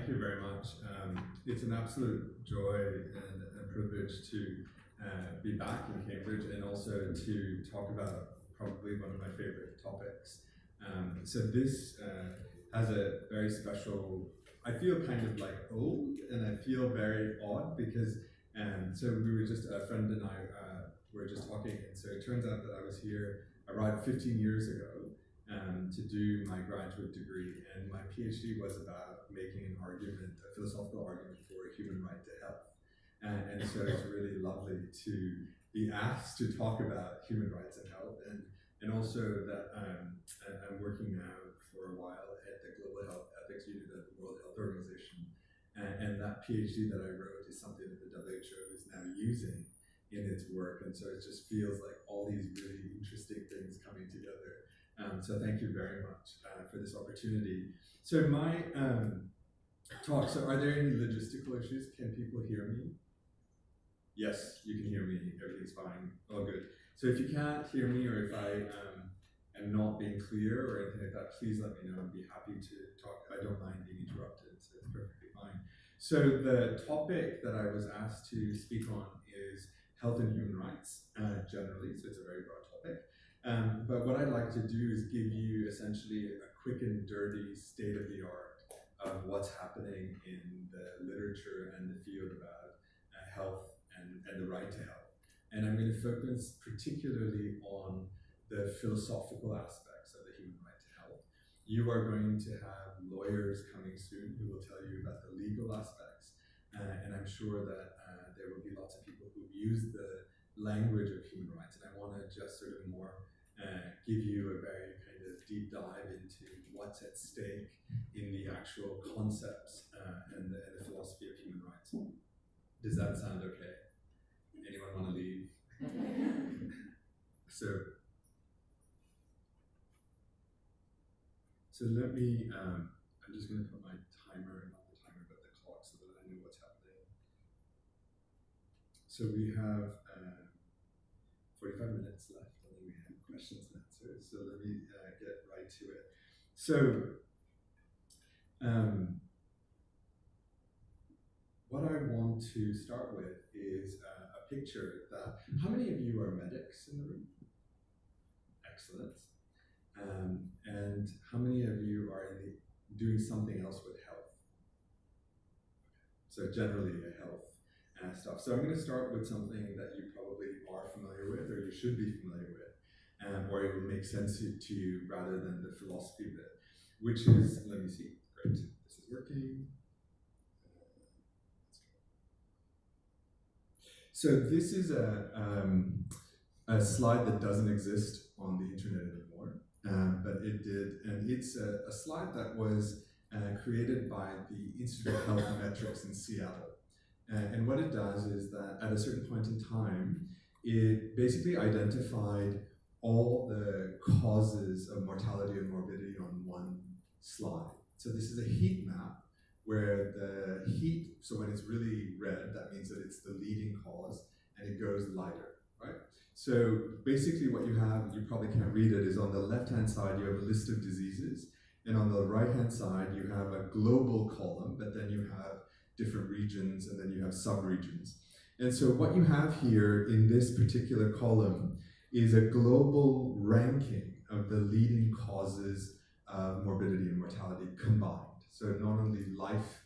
thank you very much. It's an absolute joy and a privilege to be back in Cambridge and also to talk about probably one of my favorite topics. So this has a very special, I feel kind of like old and I feel very odd because so we were just, a friend and I were just talking, and so it turns out that I was here, arrived 15 years ago to do my graduate degree, and my PhD was about making an argument, a philosophical argument for a human right to health. And so it's really lovely to be asked to talk about human rights and health, and also that I'm working now for a while at the Global Health Ethics Unit at the World Health Organization, and that PhD that I wrote is something that the WHO is now using in its work, and so it just feels like all these really interesting things coming together. So thank you very much for this opportunity. So my talk, so are there any logistical issues? Can people hear me? Yes, you can hear me, everything's fine, all good. So if you can't hear me or if I am not being clear or anything like that, please let me know. I'd be happy to talk. I don't mind being interrupted, so it's perfectly fine. So the topic that I was asked to speak on is health and human rights generally, so it's a very broad topic. But what I'd like to do is give you essentially a quick and dirty state of the art of what's happening in the literature and the field about health and the right to health. And I'm going to focus particularly on the philosophical aspects of the human right to health. You are going to have lawyers coming soon who will tell you about the legal aspects. And I'm sure that there will be lots of people who use the language of human rights. And I want to just sort of more give you a very kind of deep dive into what's at stake in the actual concepts and the philosophy of human rights. Does that sound okay? Anyone want to leave? So let me, I'm just going to put my timer, not the timer, but the clock so that I know what's happening. So we have 45 minutes left, and then we have questions and answers. So let me get right to it. So what I want to start with is a picture that, how many of you are medics in the room? Excellent. And how many of you are doing something else with health? So generally a health stuff. So I'm going to start with something that you probably are familiar with, or you should be familiar with, or it will make sense to you rather than the philosophy bit, which is, let me see, great, this is working. So this is a slide that doesn't exist on the internet anymore, but it did, and it's a slide that was created by the Institute of Health Metrics in Seattle. And what it does is that at a certain point in time, it basically identified all the causes of mortality and morbidity on one slide. So this is a heat map where the heat, so when it's really red, that means that it's the leading cause, and it goes lighter, right? So basically what you have, you probably can't read it, is on the left-hand side, you have a list of diseases, and on the right-hand side, you have a global column, but then you have different regions, and then you have sub-regions. And so what you have here in this particular column is a global ranking of the leading causes of morbidity and mortality combined. So not only life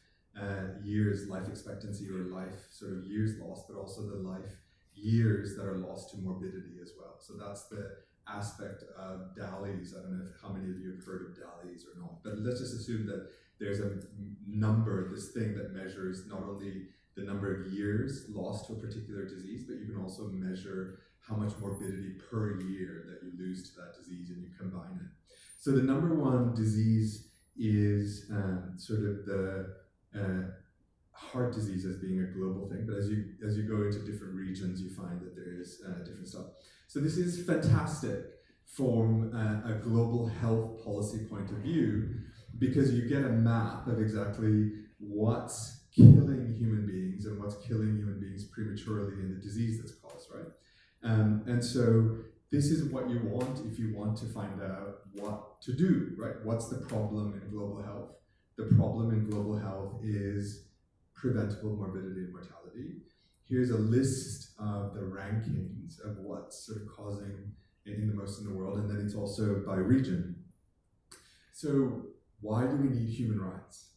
years, life expectancy or life sort of years lost, but also the life years that are lost to morbidity as well. So that's the aspect of DALYs. I don't know how many of you have heard of DALYs or not, but let's just assume that there's a number, this thing that measures not only the number of years lost to a particular disease, but you can also measure how much morbidity per year that you lose to that disease, and you combine it. So the number one disease is sort of the heart disease as being a global thing, but as you go into different regions, you find that there is different stuff. So this is fantastic from a global health policy point of view, because you get a map of exactly what's killing human beings and what's killing human beings prematurely in the disease that's caused, right? And so this is what you want if you want to find out what to do, right? What's the problem in global health? the problem in global health is preventable morbidity and mortality. Here's a list of the rankings of what's sort of causing anything the most in the world, and then it's also by region. So why do we need human rights?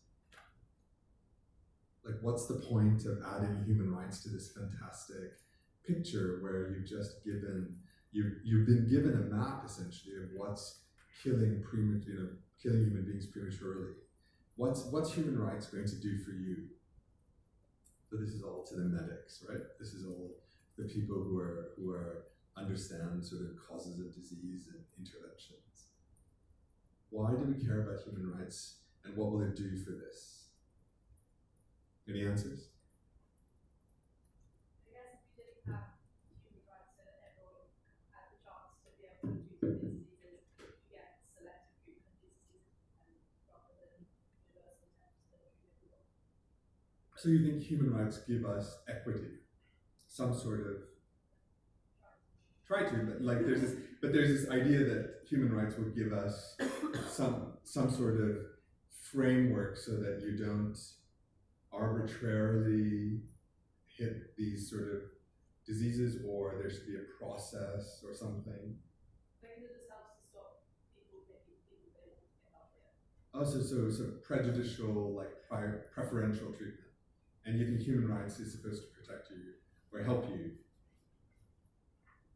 Like, what's the point of adding human rights to this fantastic picture where you've been given a map essentially of what's killing human beings prematurely? What's human rights going to do for you? So this is all to the medics, right? This is all the people who understand sort of causes of disease and interventions. Why do we care about human rights, and what will it do for this? Any answers? I guess if we didn't have human rights, then everyone had the chance to be able to treat diseases, you get selective treatment diseases, and rather than universal attempts to treat everyone. So you think human rights give us equity, some sort of try to, like there's this idea that human rights would give us some sort of framework so that you don't arbitrarily hit these sort of diseases, or there should be a process or something. Maybe this helps to stop people making people they want to get healthier. Also, so prejudicial, like preferential treatment. And you think human rights is supposed to protect you or help you?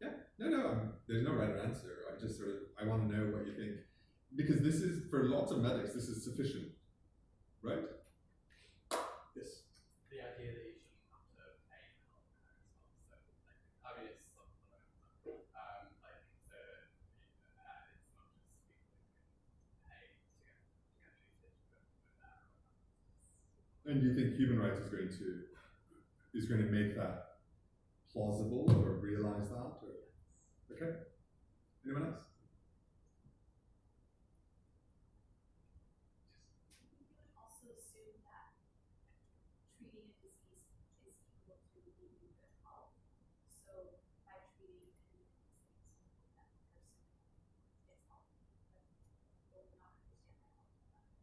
Yeah, no, there's no right answer. I want to know what you think. Because this is, for lots of medics, this is sufficient, right? Yes. The idea that you shouldn't have to pay for healthcare as well. So, I mean, it's not the it's not just people who pay to get treated, And you think human rights is going to make that plausible or realize that? Or okay. Anyone else? You would also assume that treating a disease is equal to leading good health. So by treating any of these things, that person gets healthy, but will not understand that health.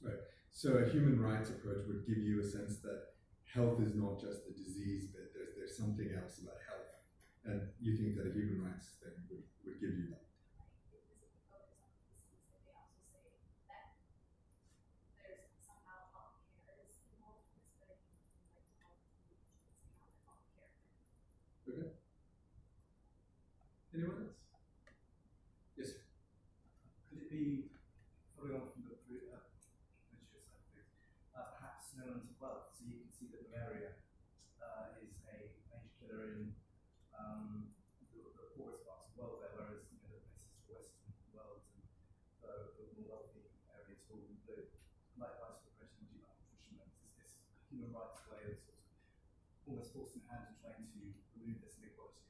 Right. So a human rights approach would give you a sense that health is not just the disease bit, there's something else about health. And you think that a human rights thing would give you that. Okay. Anyone else? Yes. Could it be, following on from the literature side of things, perhaps an element of wealth? So you can see that malaria is a major killer in the poorest parts of the world there, whereas the places of the Western world and the more wealthy areas fall in blue. Likewise, for the question of nutrition, is this human rights way of sort of almost forcing hand and trying to remove this inequality,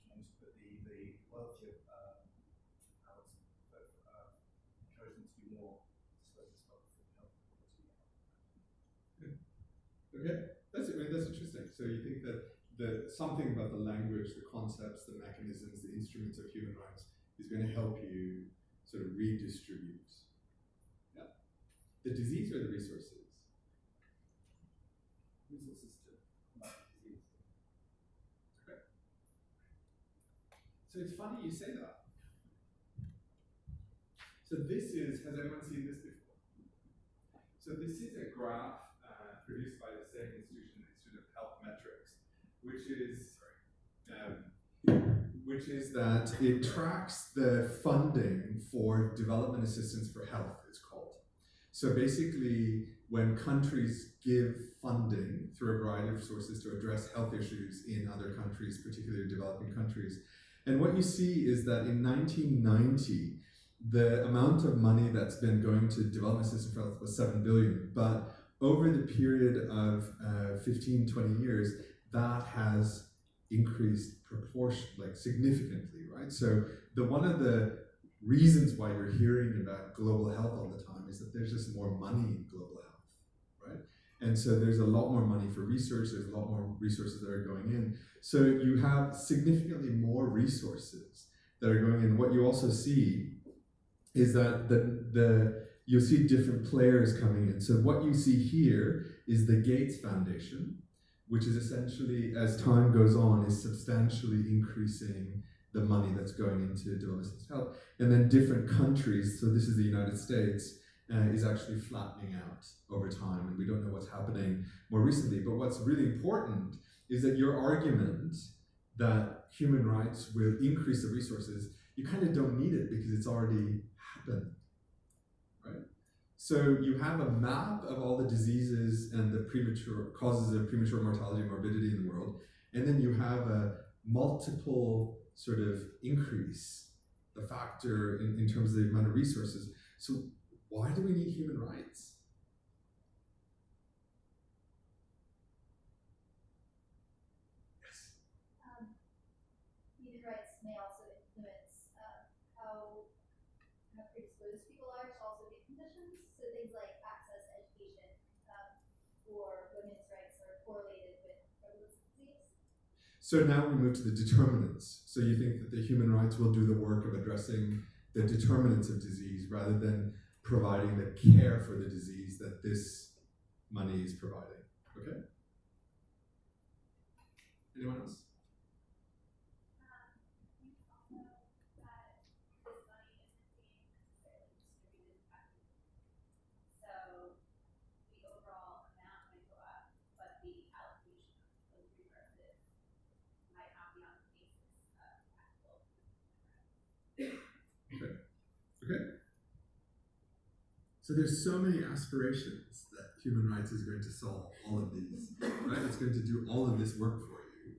trying to put the wealthier powers, encourage them to do more to spread this wealth and help equality. Okay, that's interesting. So you think that something about the language, the concepts, the mechanisms, the instruments of human rights is going to help you sort of redistribute. Yeah. The disease or the resources? Resources to combat disease. Okay. So it's funny you say that. So this is, has anyone seen this before? So this is a graph produced by the same institution, the Institute of Health Metrics, which is that it tracks the funding for development assistance for health, it's called. So basically, when countries give funding through a variety of sources to address health issues in other countries, particularly developing countries, and what you see is that in 1990, the amount of money that's been going to development assistance for health was 7 billion, but over the period of 15, 20 years, that has increased significantly, right? So one of the reasons why you're hearing about global health all the time is that there's just more money in global health, right? And so there's a lot more money for research, there's a lot more resources that are going in. So you have significantly more resources that are going in. What you also see is that you'll see different players coming in. So what you see here is the Gates Foundation, which is essentially, as time goes on, is substantially increasing the money that's going into development health. And then different countries, so this is the United States, is actually flattening out over time, and we don't know what's happening more recently. But what's really important is that your argument that human rights will increase the resources, you kind of don't need it because it's already happened, right? So you have a map of all the diseases and the premature causes of premature mortality and morbidity in the world, and then you have a multiple sort of increase, the factor in terms of the amount of resources. So why do we need human rights? Yes. Human rights may also influence how predisposed people are to also get conditions. So things like access to education or women's rights are correlated with prevalence of disease. So now we move to the determinants. So you think that the human rights will do the work of addressing the determinants of disease rather than providing the care for the disease that this money is providing. Okay? Anyone else? You also know that this money isn't being necessarily distributed effectively. So the overall amount might go up, but the allocation of those resources might not be on the basis of actual human rights. Okay. So there's so many aspirations that human rights is going to solve all of these, right? It's going to do all of this work for you.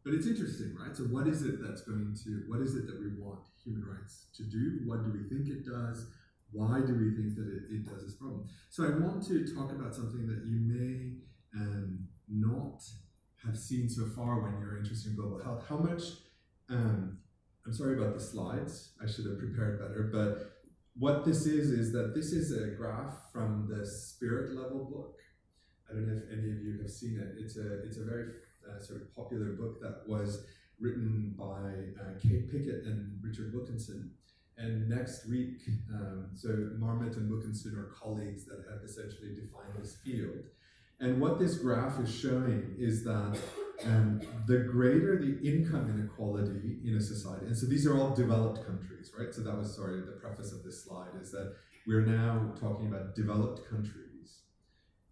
But it's interesting, right? So what is it that we want human rights to do? What do we think it does? Why do we think that it does this problem? So I want to talk about something that you may not have seen so far when you're interested in global health. How much, I'm sorry about the slides, I should have prepared better, but what this is that this is a graph from the Spirit Level book. I don't know if any of you have seen it. It's a very sort of popular book that was written by Kate Pickett and Richard Wilkinson. And next week, so Marmot and Wilkinson are colleagues that have essentially defined this field. And what this graph is showing is that the greater the income inequality in a society, and so these are all developed countries, right? So that was, the preface of this slide is that we're now talking about developed countries.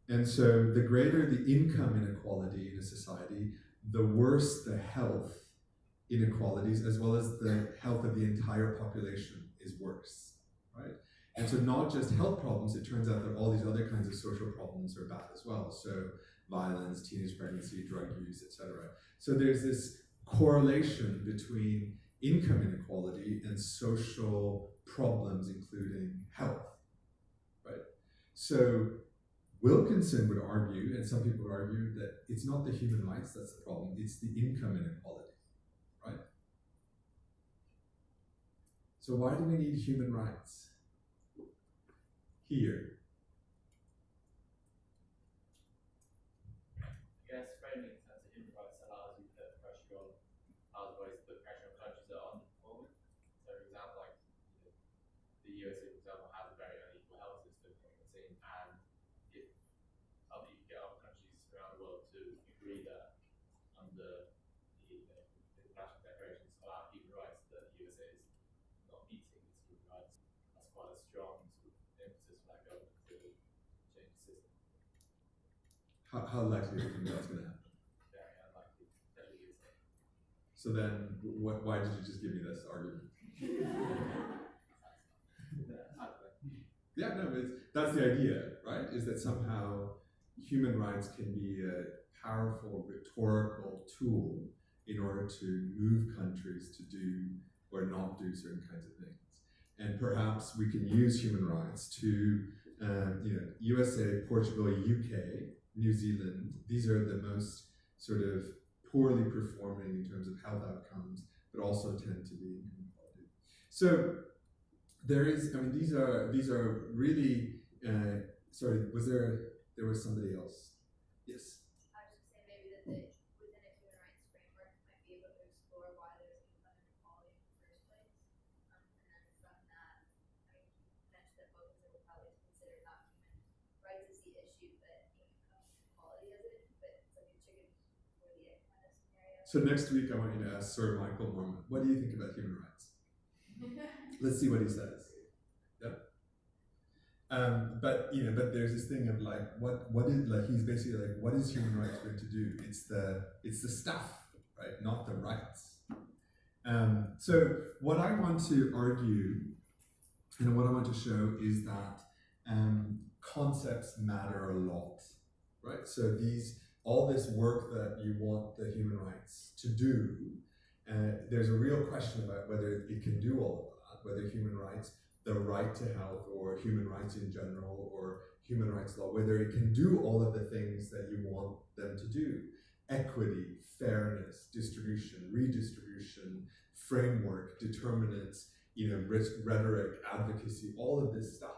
And so the greater the income inequality in a society, the worse the health inequalities, as well as the health of the entire population is worse, right? And so not just health problems, it turns out that all these other kinds of social problems are bad as well. So violence, teenage pregnancy, drug use, etc. So there's this correlation between income inequality and social problems, including health, right? So Wilkinson would argue, and some people would argue, that it's not the human rights that's the problem, it's the income inequality, right? So why do we need human rights? Here. I guess framing in terms of human rights allows you to put pressure on countries that are underperforming. So, for example, like the USA, for example, has a very unequal health system, and if you get other countries around the world to agree that under the International Declarations about Human Rights, that the USA is not meeting its human rights, that's quite a strong sort of emphasis for that government to change the system. How likely do you think that's going to happen? Very unlikely, especially USA. So then, why did you just give me this argument? Yeah, no, that's the idea, right? Is that somehow human rights can be a powerful rhetorical tool in order to move countries to do or not do certain kinds of things. And perhaps we can use human rights to, USA, Portugal, UK, New Zealand, these are the most sort of poorly performing in terms of health outcomes, but also tend to be inequality. So there is, these are really, was there there was somebody else. Yes. I was just saying maybe that the, within a human rights framework might be able to explore why there's income inequality in the first place. And then from that, I mean, you mentioned that both of them would probably consider not human rights as the issue, but income inequality as it, but it's like a chicken or the egg kind of scenario. So next week I want you to ask Sir Michael Norman, what do you think about human rights? Let's see what he says. Yeah. But there's this thing of like, what is, like, he's basically like, what is human rights going to do? It's the stuff, right? Not the rights. So what I want to argue and what I want to show is that concepts matter a lot, right? So all this work that you want the human rights to do, there's a real question about whether it can do all of that, whether human rights, the right to health, or human rights in general, or human rights law, whether it can do all of the things that you want them to do. Equity, fairness, distribution, redistribution, framework, determinants, risk, rhetoric, advocacy, all of this stuff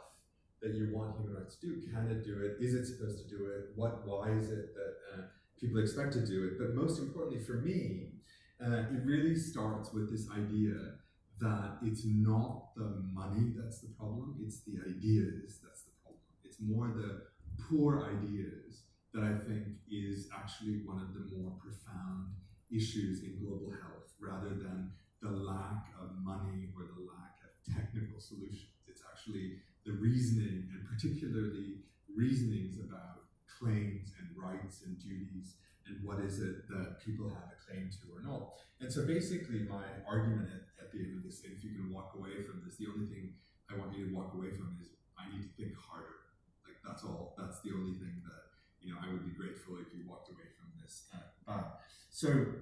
that you want human rights to do. Can it do it? Is it supposed to do it? Why is it that people expect to do it? But most importantly for me, it really starts with this idea that it's not the money that's the problem, it's the ideas that's the problem. It's more the poor ideas that I think is actually one of the more profound issues in global health, rather than the lack of money or the lack of technical solutions. It's actually the reasoning, and particularly reasonings about claims and rights and duties, and what is it that people have a claim to or not. And so basically my argument at the end of this, if you can walk away from this, the only thing I want you to walk away from is I need to think harder. Like, that's all. That's the only thing that, I would be grateful if you walked away from this about. So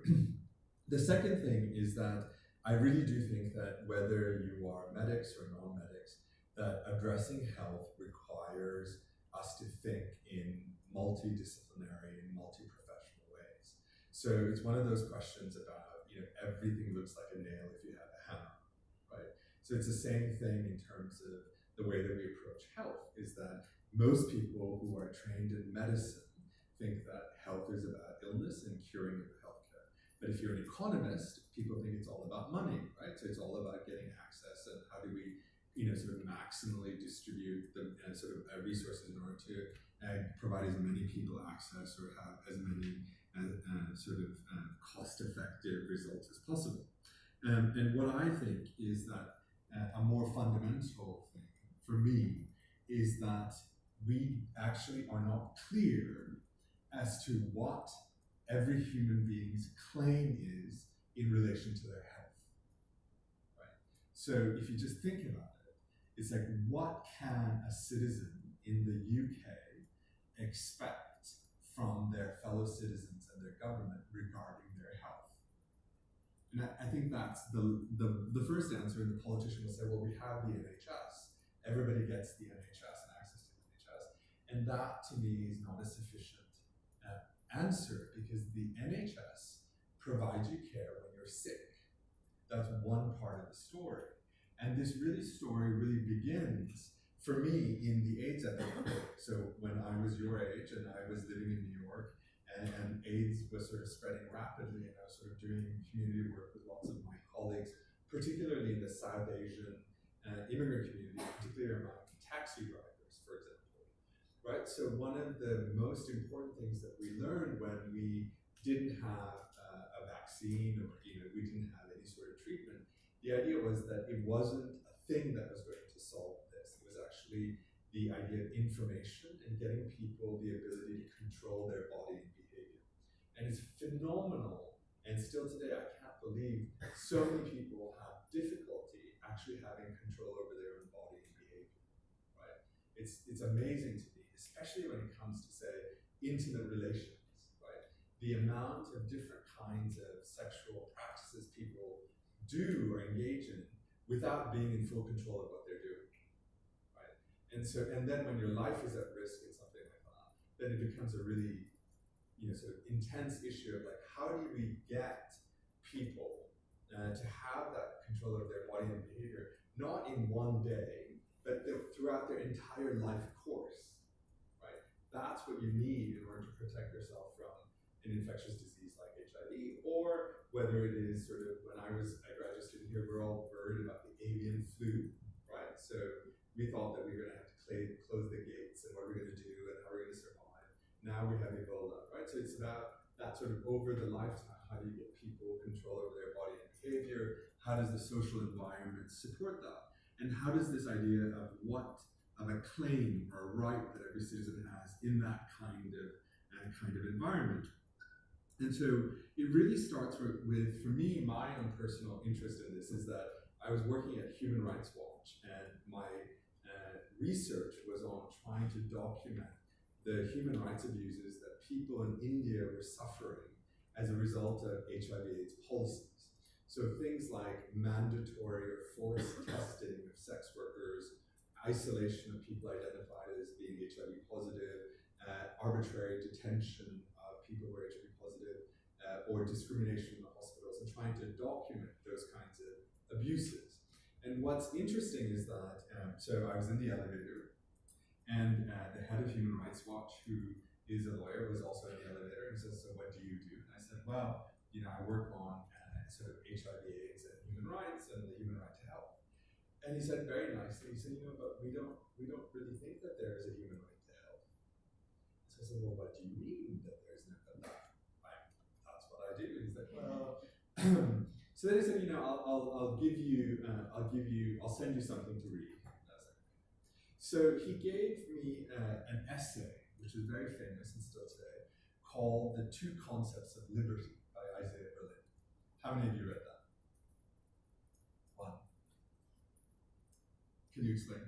the second thing is that I really do think that whether you are medics or non-medics, that addressing health requires us to think in multidisciplinary and multi-professional ways. So it's one of those questions about, everything looks like a nail if you have a hammer, right? So it's the same thing in terms of the way that we approach health, is that most people who are trained in medicine think that health is about illness and curing of healthcare. But if you're an economist, people think it's all about money, right? So it's all about getting access and how do we, sort of maximally distribute the resources in order to provide as many people access or have as many cost-effective results as possible. And what I think is that a more fundamental thing for me is that we actually are not clear as to what every human being's claim is in relation to their health, right? So if you just think about it, it's like, what can a citizen in the UK expect from their fellow citizens and their government regarding their health? And I think that's the first answer, and the politician will say, well, we have the NHS. Everybody gets the NHS and access to the NHS. And that, to me, is not a sufficient answer, because the NHS provides you care when you're sick. That's one part of the story. And this story really begins, for me, in the AIDS epidemic. So when I was your age and I was living in New York, and AIDS was sort of spreading rapidly, and I was sort of doing community work with lots of my colleagues, particularly in the South Asian immigrant community, particularly among taxi drivers, for example, right? So one of the most important things that we learned when we didn't have a vaccine, or we didn't have any sort of treatment, the idea was that it wasn't a thing that was going to solve this. It was actually the idea of information and getting people the ability to control their body and behavior. And it's phenomenal, and still today I can't believe so many people have difficulty actually having control over their own body and behavior, right? It's amazing to me, especially when it comes to, say, intimate relations, right? The amount of different kinds of sexual practices people do or engage in without being in full control of what they're doing, right? And then when your life is at risk in something like that, then it becomes a really, sort of intense issue of like, how do we get people to have that control of their body and behavior, not in one day, but throughout their entire life course, right? that's what you need in order to protect yourself from an infectious disease like HIV, or whether it is sort of, when I was a graduate student here, we're all worried about the avian flu, right? So we thought that we were going to have to close the gates, and what are we going to do, and how are we going to survive? Now we have Ebola, right? So it's about that sort of over the lifetime. How do you get people control over their body and behavior? How does the social environment support that? And how does this idea of a claim or a right that every citizen has in that kind of environment? And so it really starts with, for me, my own personal interest in this is that I was working at Human Rights Watch, and my research was on trying to document the human rights abuses that people in India were suffering as a result of HIV/AIDS policies. So things like mandatory or forced testing of sex workers, isolation of people identified as being HIV positive, arbitrary detention of people who are HIV positive, or discrimination in the hospitals, and trying to document those kinds of abuses. And what's interesting is that, so I was in the elevator, and the head of Human Rights Watch, who is a lawyer, was also in the elevator, and says, so what do you do? And I said, well, I work on sort of HIV/AIDS and human rights and the human right to health. And he said very nicely, he said, but we don't really think that there is a human right to health. So I said, well, what do you mean that there's no? That's what I do. And he's like, well, so then he said, I'll send you something to read. So he gave me an essay, which is very famous and still today, called The Two Concepts of Liberty by Isaiah Berlin. How many of you read that? One. Can you explain?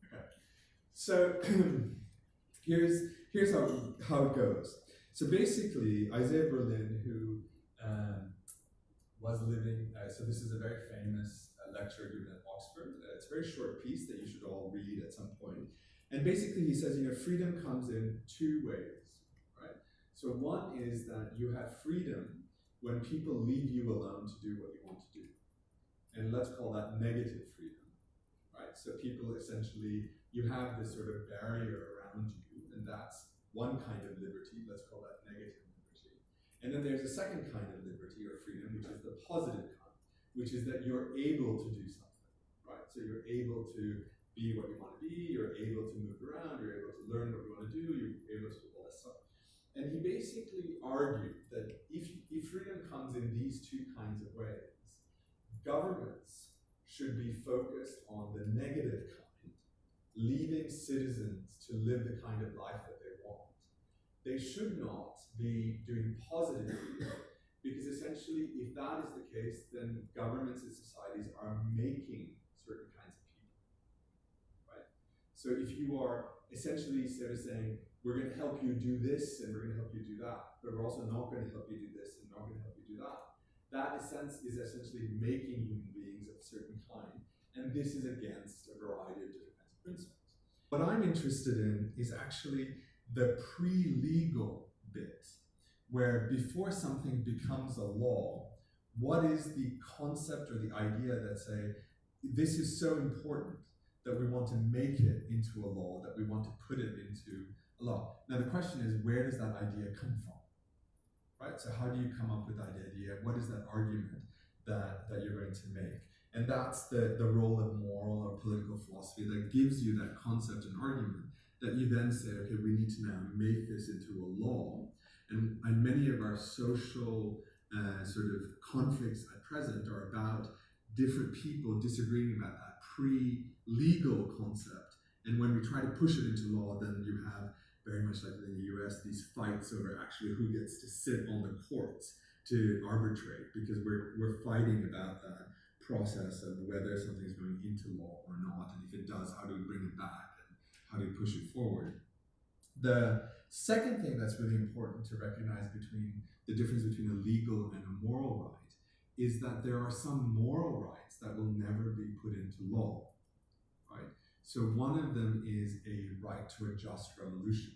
Okay. So here's how it goes. So basically, Isaiah Berlin, who was living, so this is a very famous lecture given at Oxford. It's a very short piece that you should all read at some point. And basically he says, freedom comes in two ways, right? So one is that you have freedom when people leave you alone to do what you want to do. And let's call that negative freedom, right? So people essentially, you have this sort of barrier around you, and that's one kind of liberty, let's call that negative liberty. And then there's a second kind of liberty or freedom, which is the positive kind, which is that you're able to do something, right? So you're able to be what you want to be, you're able to move around, you're able to learn what you want to do, you're able to do all that stuff. And he basically argued that if freedom comes in these two kinds of ways, governments should be focused on the negative kind, leaving citizens to live the kind of life that they want. They should not be doing positive freedom, because essentially, if that is the case, then governments and societies are making certain kinds of people, right? So if you are essentially sort of saying, we're going to help you do this and we're going to help you do that, but we're also not going to help you do this and not going to help you do that, that is essentially making human beings of a certain kind, and this is against a variety of different kinds of principles. What I'm interested in is actually the pre-legal bit, where before something becomes a law, what is the concept or the idea that say, this is so important that we want to make it into a law, that we want to put it into a law. Now the question is, where does that idea come from? Right? So how do you come up with that idea? What is that argument that you're going to make? And that's the role of moral or political philosophy that gives you that concept and argument that you then say, okay, we need to now make this into a law. And many of our social sort of conflicts at present are about different people disagreeing about that pre-legal concept. And when we try to push it into law, then you have, very much like in the US, these fights over actually who gets to sit on the courts to arbitrate, because we're fighting about that process of whether something is going into law or not, and if it does, how do we bring it back and how do we push it forward. The second thing that's really important to recognize between the difference between a legal and a moral right is that there are some moral rights that will never be put into law, right? So one of them is a right to a just revolution,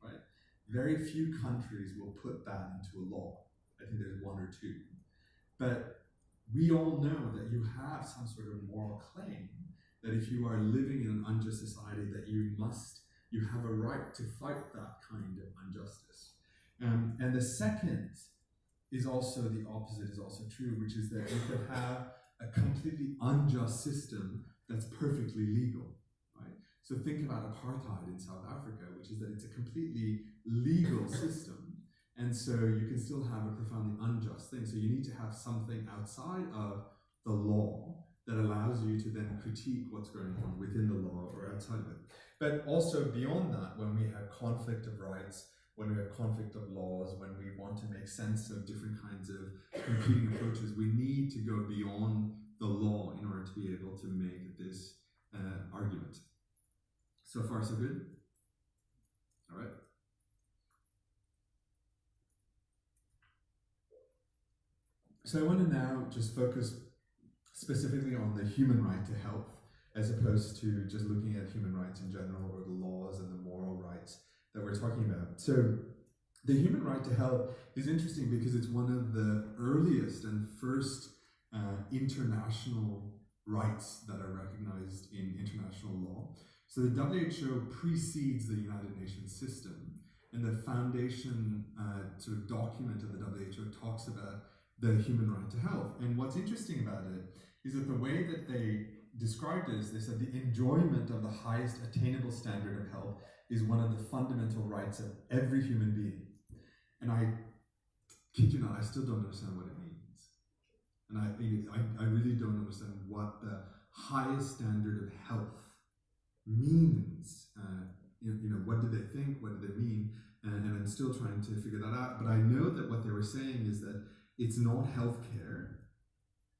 right? Very few countries will put that into a law. I think there's one or two. But we all know that you have some sort of moral claim that if you are living in an unjust society, that you must you have a right to fight that kind of injustice. And the second is also the opposite, is also true, which is that you could have a completely unjust system that's perfectly legal, right? So think about apartheid in South Africa, which is that it's a completely legal system, and so you can still have a profoundly unjust thing. So you need to have something outside of the law that allows you to then critique what's going on within the law or outside of it. But also beyond that, when we have conflict of rights, when we have conflict of laws, when we want to make sense of different kinds of competing approaches, we need to go beyond the law in order to be able to make this argument. So far, so good? All right. So I want to now just focus specifically on the human right to health, as opposed to just looking at human rights in general or the laws and the moral rights that we're talking about. So the human right to health is interesting because it's one of the earliest and first international rights that are recognized in international law. So the WHO precedes the United Nations system, and the foundation sort of document of the WHO talks about the human right to health. And what's interesting about it is that the way that they described it is they said the enjoyment of the highest attainable standard of health is one of the fundamental rights of every human being. And I kid you not, I still don't understand what it means. And I really don't understand what the highest standard of health means. What do they think? What do they mean? And I'm still trying to figure that out. But I know that what they were saying is that it's not healthcare,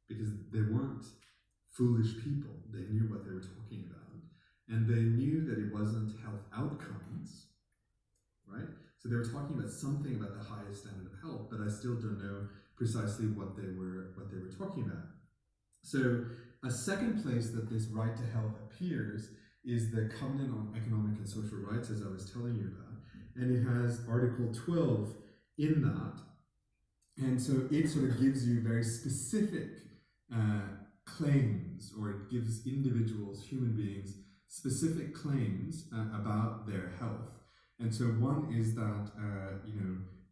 because they weren't foolish people. They knew what they were talking about. And they knew that it wasn't health outcomes, right? So they were talking about something about the highest standard of health, but I still don't know precisely what they were talking about. So a second place that this right to health appears is the Covenant on Economic and Social Rights, as I was telling you about. And it has Article 12 in that. And so it sort of gives you very specific claims, or it gives individuals, human beings, specific claims about their health. And so one is that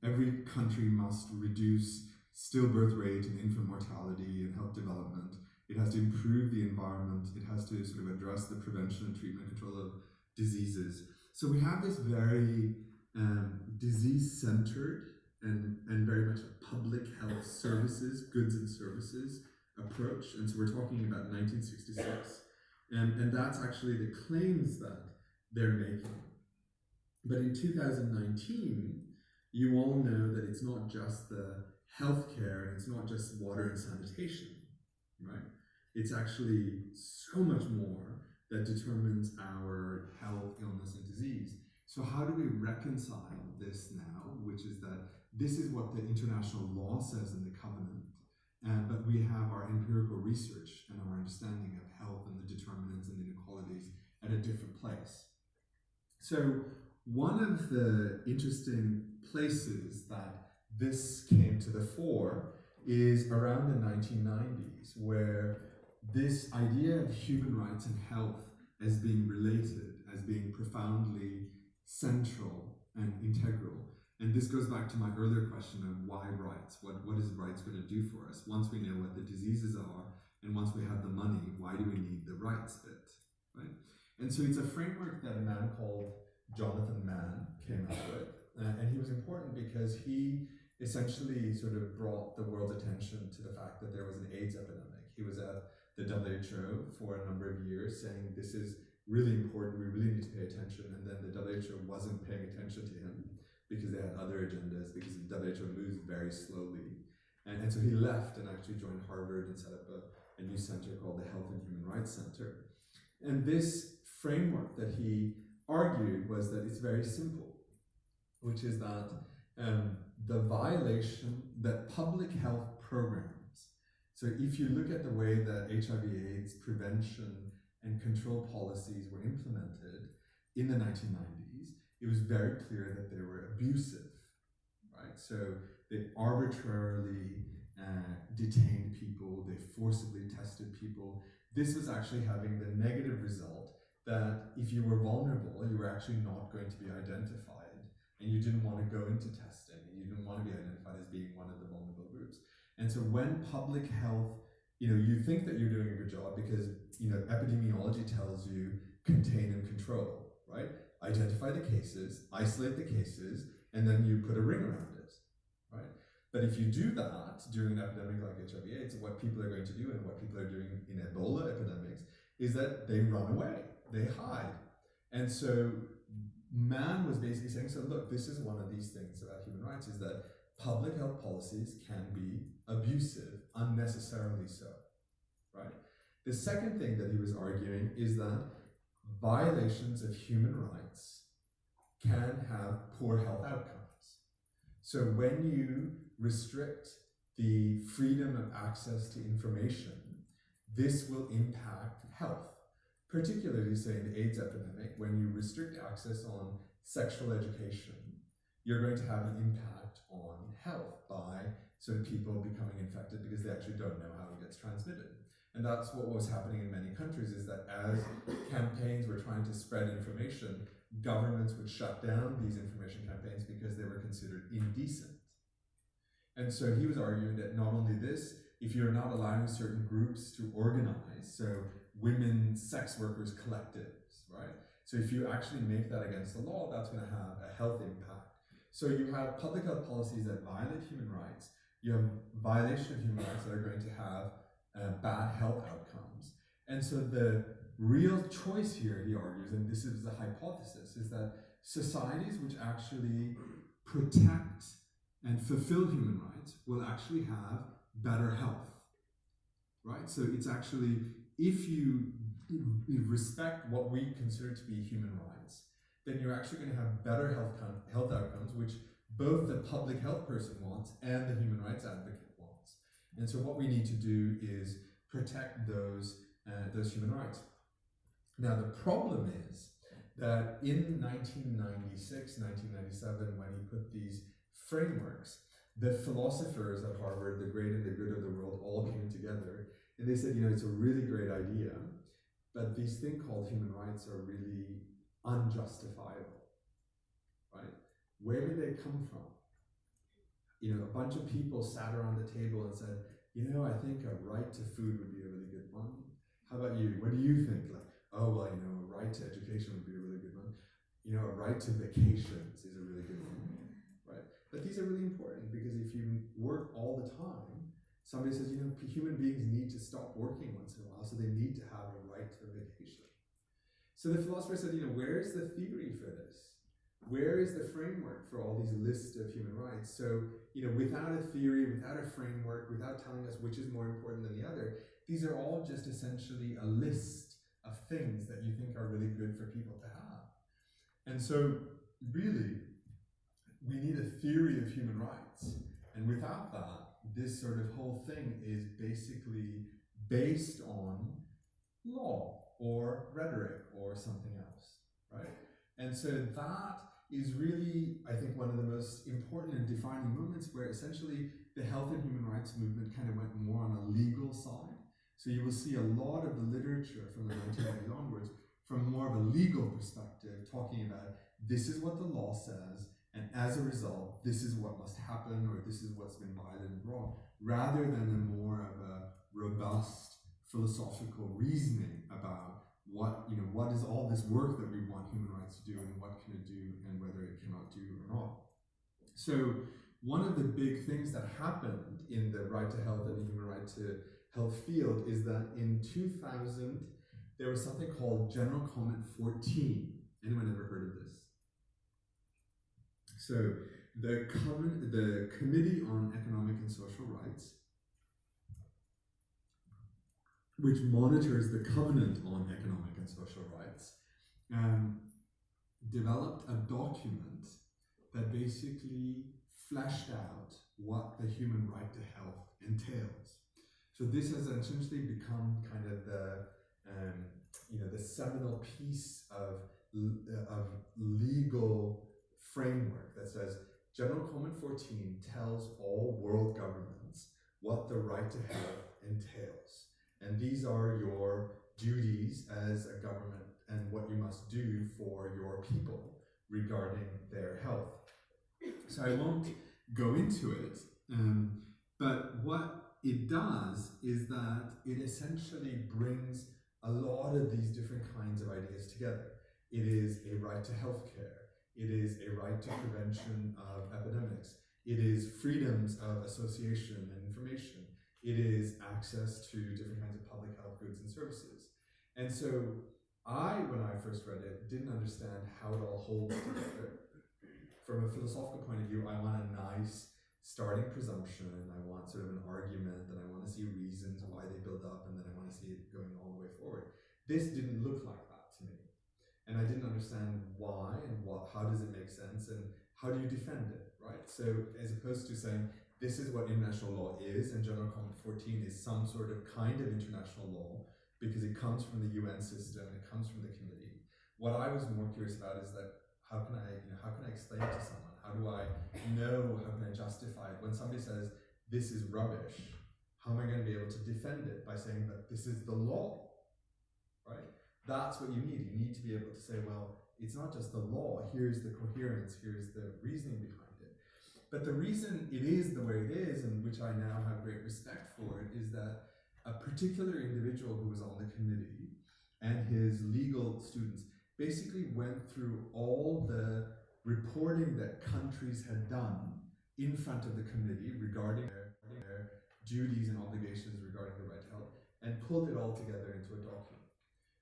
every country must reduce stillbirth rate and infant mortality and help development. It has to improve the environment. It has to sort of address the prevention and treatment control of diseases. So we have this very disease-centered and very much a public health services, goods and services approach. And so we're talking about 1966. And that's actually the claims that they're making. But in 2019, you all know that it's not just the healthcare, and it's not just water and sanitation, right? It's actually so much more that determines our health, illness, and disease. So how do we reconcile this now, which is that this is what the international law says in the covenant, but we have our empirical research and our understanding of health and the determinants and the inequalities at a different place. So one of the interesting places that this came to the fore is around the 1990s, where this idea of human rights and health as being related, as being profoundly central and integral. And this goes back to my earlier question of why rights? What is rights going to do for us? Once we know what the diseases are, and once we have the money, why do we need the rights bit, right? And so it's a framework that a man called Jonathan Mann came up with. And he was important because he essentially sort of brought the world's attention to the fact that there was an AIDS epidemic. He was at the WHO for a number of years saying this is really important, we really need to pay attention, and then the WHO wasn't paying attention to him because they had other agendas, because the WHO moves very slowly. And so he left and actually joined Harvard and set up a new center called the Health and Human Rights Center. And this framework that he argued was that it's very simple, which is that the violation that public health programs, so if you look at the way that HIV/AIDS prevention and control policies were implemented in the 1990s, it was very clear that they were abusive, right? So they arbitrarily detained people, they forcibly tested people. This was actually having the negative result that if you were vulnerable, you were actually not going to be identified, and you didn't want to go into testing, and you didn't want to be identified as being one of the vulnerable groups. And so when public health, you think that you're doing a good job because, epidemiology tells you contain and control, right? Identify the cases, isolate the cases, and then you put a ring around it, right? But if you do that during an epidemic like HIV/AIDS, what people are going to do, and what people are doing in Ebola epidemics, is that they run away, they hide. And so Mann was basically saying, so look, this is one of these things about human rights, is that public health policies can be abusive, unnecessarily so, right? The second thing that he was arguing is that violations of human rights can have poor health outcomes. So when you restrict the freedom of access to information, this will impact health. Particularly, say, in the AIDS epidemic, when you restrict access on sexual education, you're going to have an impact on health by sort of people becoming infected because they actually don't know how it gets transmitted. And that's what was happening in many countries, is that as campaigns were trying to spread information, governments would shut down these information campaigns because they were considered indecent. And so he was arguing that not only this, if you're not allowing certain groups to organize, so women sex workers collectives, right? So if you actually make that against the law, that's going to have a health impact. So you have public health policies that violate human rights, you have violation of human rights that are going to have bad health outcomes. And so the real choice here, he argues, and this is the hypothesis, is that societies which actually protect and fulfill human rights will actually have better health, right? So it's actually, if you respect what we consider to be human rights, then you're actually going to have better health outcomes, which both the public health person wants and the human rights advocate wants. And so what we need to do is protect those human rights. Now the problem is that in 1996, 1997, when he put these frameworks, the philosophers at Harvard, the great and the good of the world, all came together, and they said, it's a really great idea, but these things called human rights are really unjustifiable, right? Where did they come from? A bunch of people sat around the table and said, I think a right to food would be a really good one. How about you? What do you think? Like, oh, well, a right to education would be a really good one. A right to vacations is a really good one, right? But these are really important because if you work all the time, somebody says, human beings need to stop working once in a while, so they need to have a right to vacation. So the philosopher said, where is the theory for this? Where is the framework for all these lists of human rights? So, without a theory, without a framework, without telling us which is more important than the other, these are all just essentially a list of things that you think are really good for people to have. And so, really, we need a theory of human rights. And without that, this sort of whole thing is basically based on law or rhetoric or something else, right? And so that is really, I think, one of the most important and defining movements where essentially the health and human rights movement kind of went more on a legal side. So you will see a lot of the literature from the 1990s onwards from more of a legal perspective, talking about this is what the law says, and as a result, this is what must happen, or this is what's been violated and wrong, rather than a more of a robust philosophical reasoning about what is all this work that we want human rights to do, and what can it do, and whether it cannot do or not. So one of the big things that happened in the right to health and the human right to health field is that in 2000, there was something called General Comment 14. Anyone ever heard of this? So the Committee on Economic and Social Rights, which monitors the Covenant on Economic and Social Rights, developed a document that basically fleshed out what the human right to health entails. So this has essentially become kind of the seminal piece of legal framework that says General Comment 14 tells all world governments what the right to health entails. And these are your duties as a government and what you must do for your people regarding their health. So I won't go into it, but what it does is that it essentially brings a lot of these different kinds of ideas together. It is a right to healthcare. It is a right to prevention of epidemics. It is freedoms of association and information. It is access to different kinds of public health goods and services. And so when I first read it, didn't understand how it all holds together. From a philosophical point of view, I want a nice starting presumption, I want sort of an argument, and I want to see reasons why they build up, and then I want to see it going all the way forward. This didn't look like that to me. And I didn't understand why and how does it make sense and how do you defend it, right? So as opposed to saying, this is what international law is, and General Comment 14 is some sort of kind of international law because it comes from the UN system, it comes from the committee. What I was more curious about is that how can I explain it to someone? How can I justify it? When somebody says, this is rubbish, how am I going to be able to defend it by saying that this is the law, right? That's what you need. You need to be able to say, well, it's not just the law, here's the coherence, here's the reasoning behind it. But the reason it is the way it is, and which I now have great respect for it, is that a particular individual who was on the committee and his legal students basically went through all the reporting that countries had done in front of the committee regarding their duties and obligations regarding the right to health and pulled it all together into a document.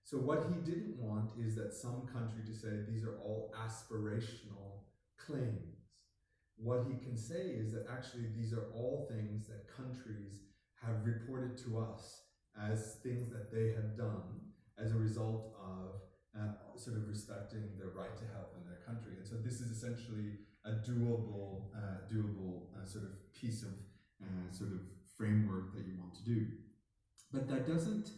So what he didn't want is that some country to say these are all aspirational claims. What he can say is that actually these are all things that countries have reported to us as things that they have done as a result of sort of respecting the right to health in their country. And so this is essentially a doable sort of piece of sort of framework that you want to do. But that doesn't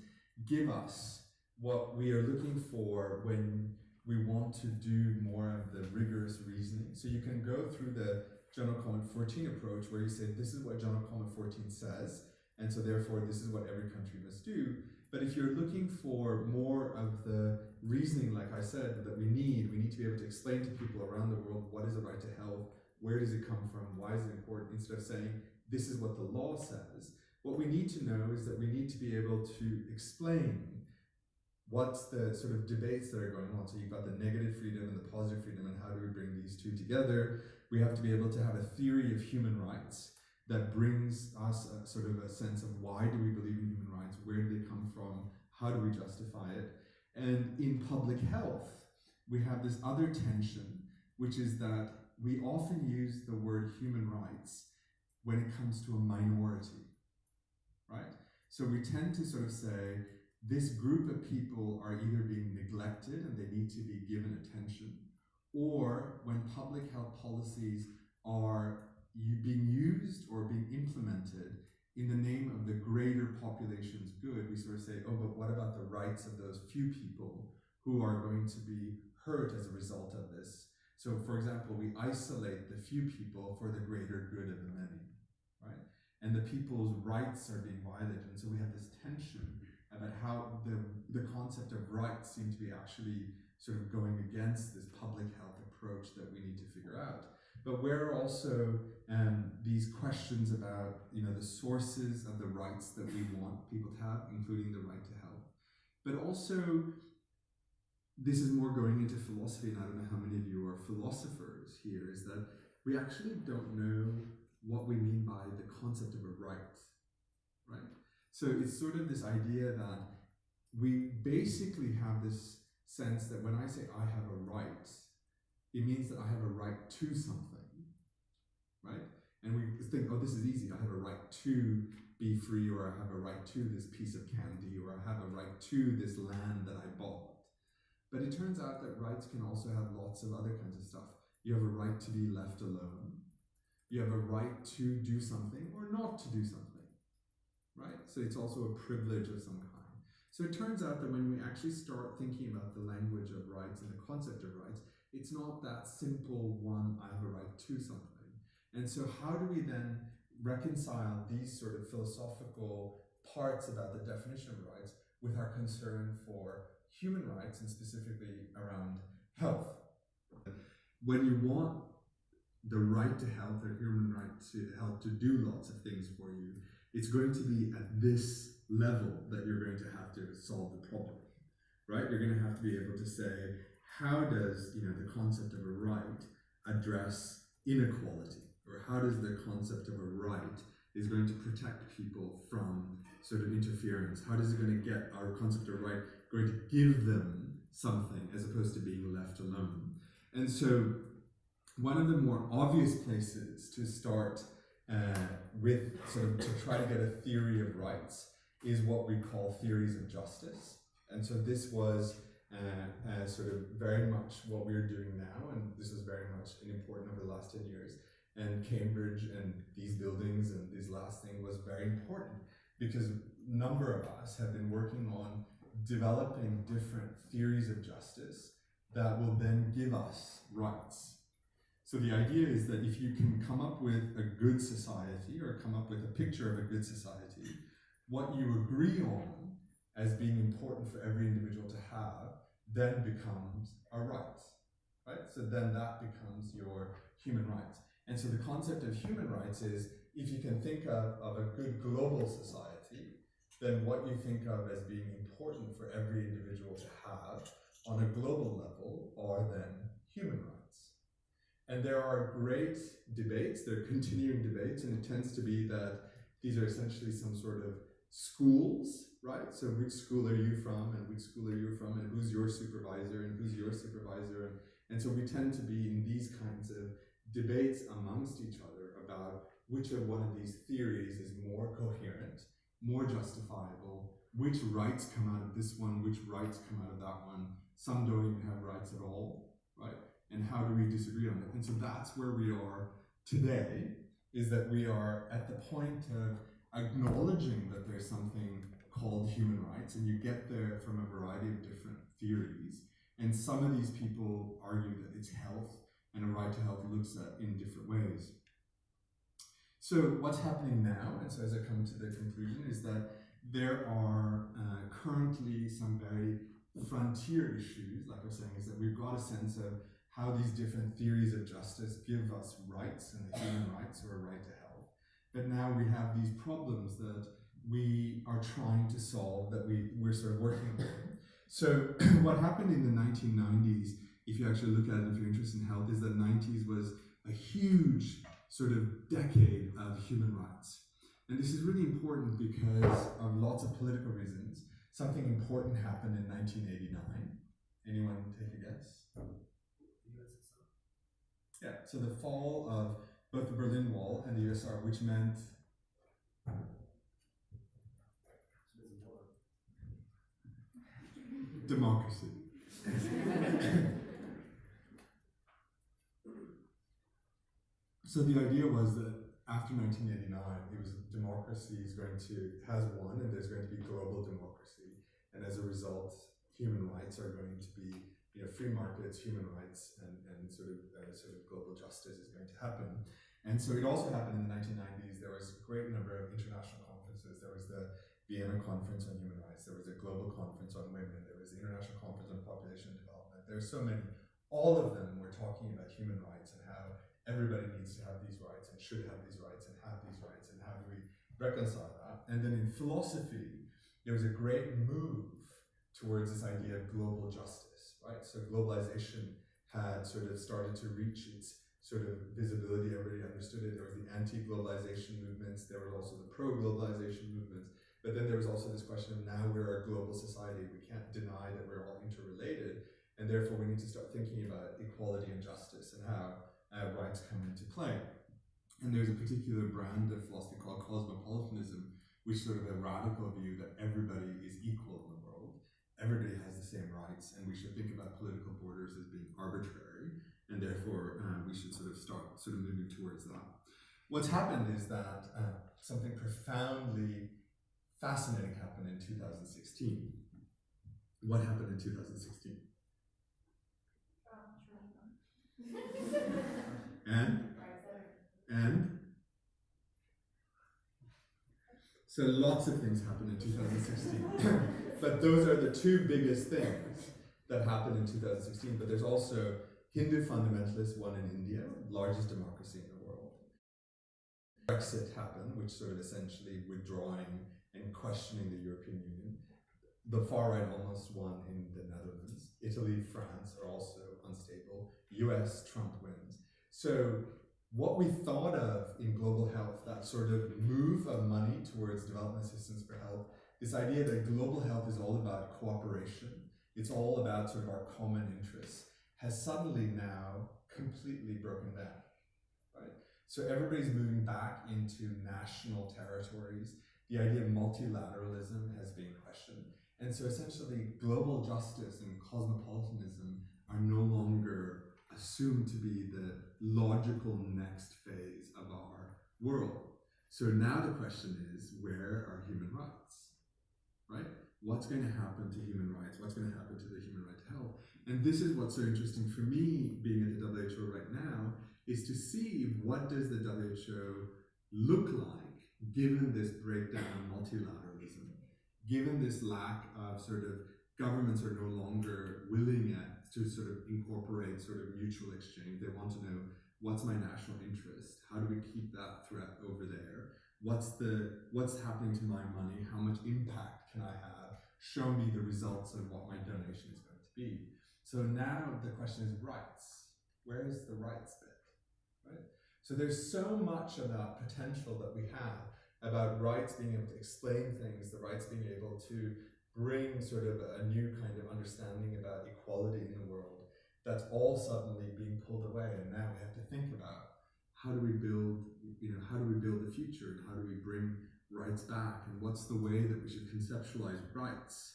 give us what we are looking for when we want to do more of the rigorous reasoning. So you can go through the General Comment 14 approach where you say, this is what General Comment 14 says, and so therefore this is what every country must do. But if you're looking for more of the reasoning, like I said, that we need to be able to explain to people around the world what is a right to health, where does it come from, why is it important, instead of saying, this is what the law says. What we need to know is that we need to be able to explain what's the sort of debates that are going on. So you've got the negative freedom and the positive freedom, and how do we bring these two together? We have to be able to have a theory of human rights that brings us a sort of a sense of why do we believe in human rights, where do they come from, how do we justify it? And in public health, we have this other tension, which is that we often use the word human rights when it comes to a minority, right? So we tend to sort of say, this group of people are either being neglected and they need to be given attention, or when public health policies are being used or being implemented in the name of the greater population's good, we sort of say, oh, but what about the rights of those few people who are going to be hurt as a result of this? So, for example, we isolate the few people for the greater good of the many, right? And the people's rights are being violated. And so we have this tension about how the concept of rights seem to be actually sort of going against this public health approach that we need to figure out. But where are also these questions about, the sources of the rights that we want people to have, including the right to health. But also, this is more going into philosophy, and I don't know how many of you are philosophers here, is that we actually don't know what we mean by the concept of a right, right? So it's sort of this idea that we basically have this sense that when I say I have a right, it means that I have a right to something, right? And we think, oh, this is easy. I have a right to be free, or I have a right to this piece of candy, or I have a right to this land that I bought. But it turns out that rights can also have lots of other kinds of stuff. You have a right to be left alone. You have a right to do something or not to do something, right? So it's also a privilege of some kind. So it turns out that when we actually start thinking about the language of rights and the concept of rights, it's not that simple one, I have a right to something. And so how do we then reconcile these sort of philosophical parts about the definition of rights with our concern for human rights, and specifically around health. When you want the right to health or human right to health to do lots of things for you, it's going to be at this level that you're going to have to solve the problem, right? You're going to have to be able to say, how does the concept of a right address inequality, or how does the concept of a right is going to protect people from sort of interference? How is it going to get our concept of right going to give them something as opposed to being left alone? And so one of the more obvious places to start with sort of to try to get a theory of rights is what we call theories of justice. And so this was sort of very much what we're doing now, and this was very much important over the last 10 years. And Cambridge and these buildings and this last thing was very important because a number of us have been working on developing different theories of justice that will then give us rights. So the idea is that if you can come up with a good society or come up with a picture of a good society, what you agree on as being important for every individual to have then becomes a right, right? So then that becomes your human rights. And so the concept of human rights is, if you can think of a good global society, then what you think of as being important for every individual to have on a global level are then human rights. And there are great debates, there are continuing debates, and it tends to be that these are essentially some sort of schools, right? So which school are you from, and which school are you from, and who's your supervisor, and who's your supervisor, and so we tend to be in these kinds of debates amongst each other about which of one of these theories is more coherent, more justifiable, which rights come out of this one, which rights come out of that one. Some don't even have rights at all, right? And how do we disagree on it? And so that's where we are today, is that we are at the point of acknowledging that there's something called human rights, and you get there from a variety of different theories. And some of these people argue that it's health, and a right to health looks at in different ways. So what's happening now, and so as I come to the conclusion, is that there are currently some very frontier issues, like I was saying, is that we've got a sense of how these different theories of justice give us rights, and the human rights or a right to health. But now we have these problems that we are trying to solve, that we're sort of working on. So what happened in the 1990s, if you actually look at it, if you're interested in health, is that 90s was a huge sort of decade of human rights. And this is really important because of lots of political reasons. Something important happened in 1989. Anyone take a guess? Yeah, so the fall of both the Berlin Wall and the USSR, which meant democracy. So the idea was that after 1989, it was democracy has won, and there's going to be global democracy. And as a result, human rights are going to be, free markets, human rights, and sort of global justice is going to happen. And so it also happened in the 1990s. There was a great number of international conferences. There was the Vienna Conference on Human Rights. There was a Global Conference on Women. There was the International Conference on Population Development. There are so many. All of them were talking about human rights and how everybody needs to have these rights and should have these rights and have these rights, and how do we reconcile that? And then in philosophy, there was a great move towards this idea of global justice, right? So globalization had sort of started to reach its sort of visibility. Everybody understood it. There was the anti-globalization movements. There was also the pro-globalization movements. But then there was also this question of, now we're a global society. We can't deny that we're all interrelated, and therefore we need to start thinking about equality and justice and how rights come into play. And there's a particular brand of philosophy called cosmopolitanism, which is sort of a radical view that everybody is equal in the world. Everybody has the same rights, and we should think about political borders as being arbitrary, and therefore we should start moving towards that. What's happened is that something profoundly fascinating happened in 2016. What happened in 2016? And So lots of things happened in 2016. But those are the two biggest things that happened in 2016. But there's also Hindu fundamentalists won in India, largest democracy in the world. Brexit happened, which sort of essentially withdrawing and questioning the European Union. The far right almost won in the Netherlands. Italy, France are also unstable. US, Trump wins. So what we thought of in global health, that sort of move of money towards development assistance for health, this idea that global health is all about cooperation, it's all about sort of our common interests, has suddenly now completely broken down, right? So everybody's moving back into national territories. The idea of multilateralism has been questioned. And so essentially global justice and cosmopolitanism are no longer assumed to be the logical next phase of our world. So now the question is, where are human rights, right? What's going to happen to human rights? What's going to happen to the human right to health? And this is what's so interesting for me being at the WHO right now, is to see what does the WHO look like given this breakdown of multilateralism, given this lack of sort of governments are no longer willing to sort of incorporate sort of mutual exchange. They want to know, what's my national interest? How do we keep that threat over there? What's happening to my money? How much impact can I have? Show me the results of what my donation is going to be. So now the question is rights. Where is the rights bit, right? So there's so much of that potential that we have about rights being able to explain things, the rights being able to bring sort of a new kind of understanding about equality in the world, that's all suddenly being pulled away. And now we have to think about, how do we build the future, and how do we bring rights back, and what's the way that we should conceptualize rights,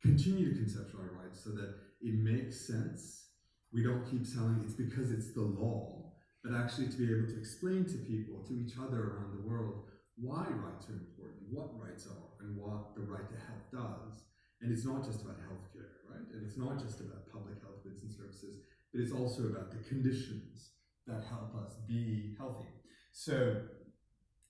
continue to conceptualize rights so that it makes sense. We don't keep telling it's because it's the law, but actually to be able to explain to people, to each other around the world, why rights are important, what rights are, and what the right to health does. And it's not just about healthcare, right? And it's not just about public health goods and services, but it's also about the conditions that help us be healthy. So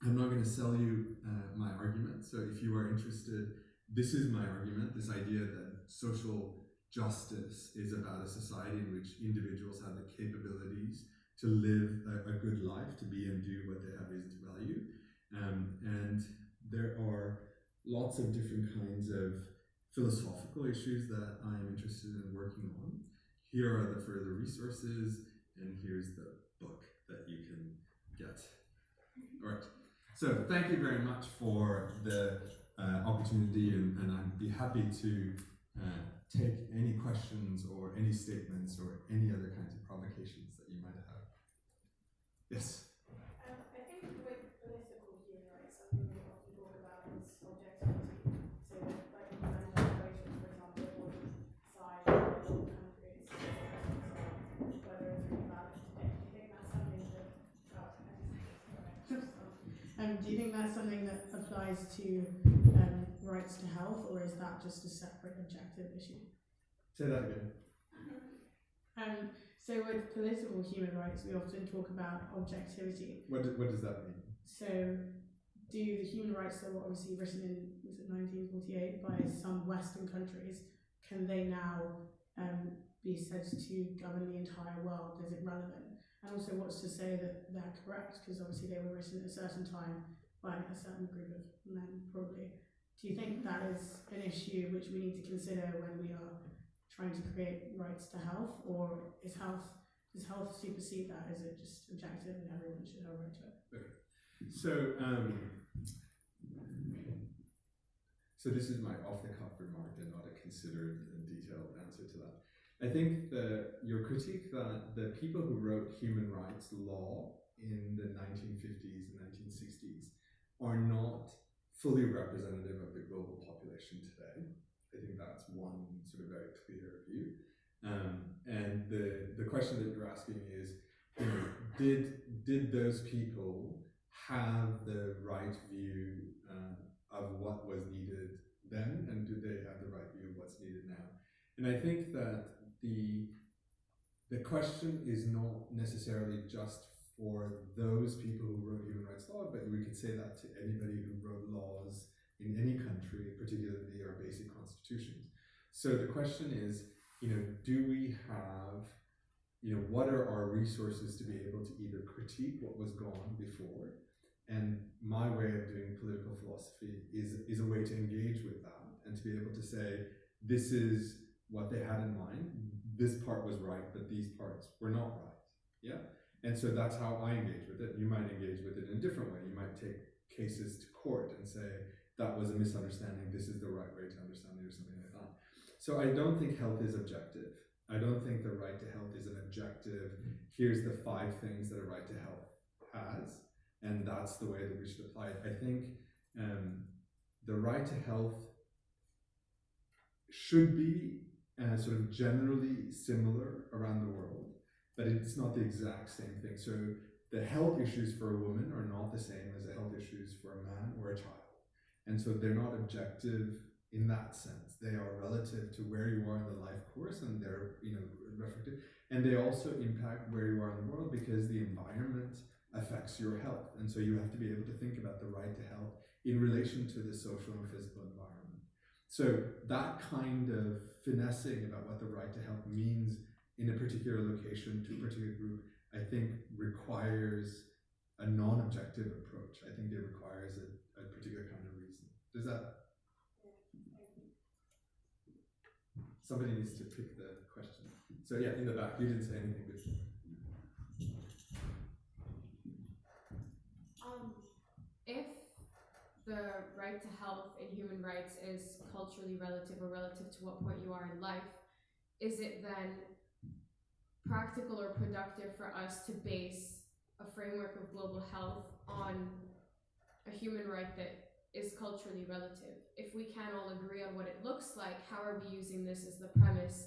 I'm not going to sell you my argument. So if you are interested, this is my argument, this idea that social justice is about a society in which individuals have the capabilities to live a good life, to be and do what they have reason to value. And there are lots of different kinds of philosophical issues that I'm interested in working on. Here are the further resources, and here's the book that you can get. All right. So thank you very much for the opportunity, and I'd be happy to take any questions or any statements or any other kinds of provocations that you might have. Yes? I think with political human rights, something we often talk about is objectivity. So, like in United Nations, for example, one side in countries, whether it's really valid today. Do you think that's something that, do you think that's something that applies to rights to health, or is that just a separate objective issue? Say that again. So with political human rights, we often talk about objectivity. What does that mean? So do the human rights that were obviously written in, was it 1948, by some Western countries, can they now be said to govern the entire world? Is it relevant? And also, what's to say that they're correct? Because obviously they were written at a certain time by a certain group of men, probably. Do you think that is an issue which we need to consider when we are trying to create rights to health, or does health supersede that? Is it just objective and everyone should have a right to it? Okay. So this is my off-the-cuff remark and not a considered and detailed answer to that. I think that your critique that the people who wrote human rights law in the 1950s and 1960s are not fully representative of the global population today. I think that's one sort of very clear view. And the question that you're asking is, you know, did those people have the right view of what was needed then, and do they have the right view of what's needed now? And I think that the question is not necessarily just for those people who wrote human rights law, but we could say that to anybody who wrote laws particularly our basic constitutions. So the question is, do we have, what are our resources to be able to either critique what was gone before? And my way of doing political philosophy is a way to engage with that and to be able to say, this is what they had in mind. This part was right, but these parts were not right. Yeah. And so that's how I engage with it. You might engage with it in a different way. You might take cases to court and say, that was a misunderstanding. This is the right way to understand it, or something like that. So I don't think health is objective. I don't think the right to health is an objective. Here's the 5 things that a right to health has, and that's the way that we should apply it. I think the right to health should be sort of generally similar around the world, but it's not the exact same thing. So the health issues for a woman are not the same as the health issues for a man or a child. And so they're not objective in that sense. They are relative to where you are in the life course, and they're reflective. And they also impact where you are in the world, because the environment affects your health. And so you have to be able to think about the right to health in relation to the social and physical environment. So that kind of finessing about what the right to health means in a particular location to a particular group, I think requires a non-objective approach. I think it requires a particular kind of reason. Does that? Somebody needs to pick the question. So yeah, in the back, you didn't say anything before. If the right to health and human rights is culturally relative or relative to what point you are in life, is it then practical or productive for us to base a framework of global health on a human right that is culturally relative? If we can't all agree on what it looks like, how are we using this as the premise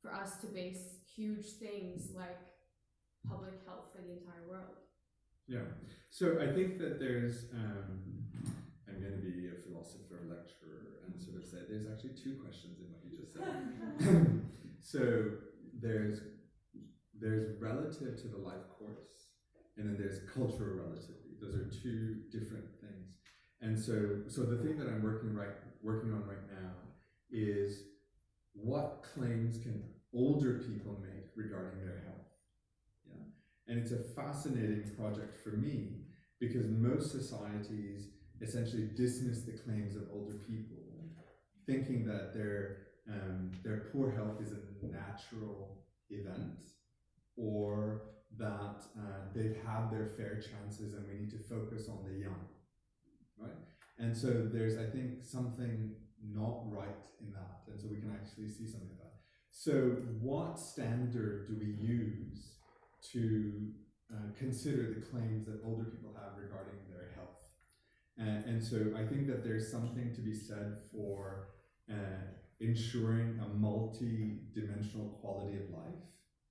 for us to base huge things like public health for the entire world? Yeah, so I think that there's, I'm going to be a philosopher lecturer and sort of say there's actually 2 questions in what you just said. So there's relative to the life course, and then there's cultural relativity. Those are 2 different things. And so the thing that I'm working on right now is what claims can older people make regarding their health. Yeah, and it's a fascinating project for me, because most societies essentially dismiss the claims of older people, thinking that their poor health is a natural event, or that they've had their fair chances and we need to focus on the young, right? And so there's, I think, something not right in that, and so we can actually see something of that. So what standard do we use to consider the claims that older people have regarding their health? And so I think that there's something to be said for ensuring a multi-dimensional quality of life,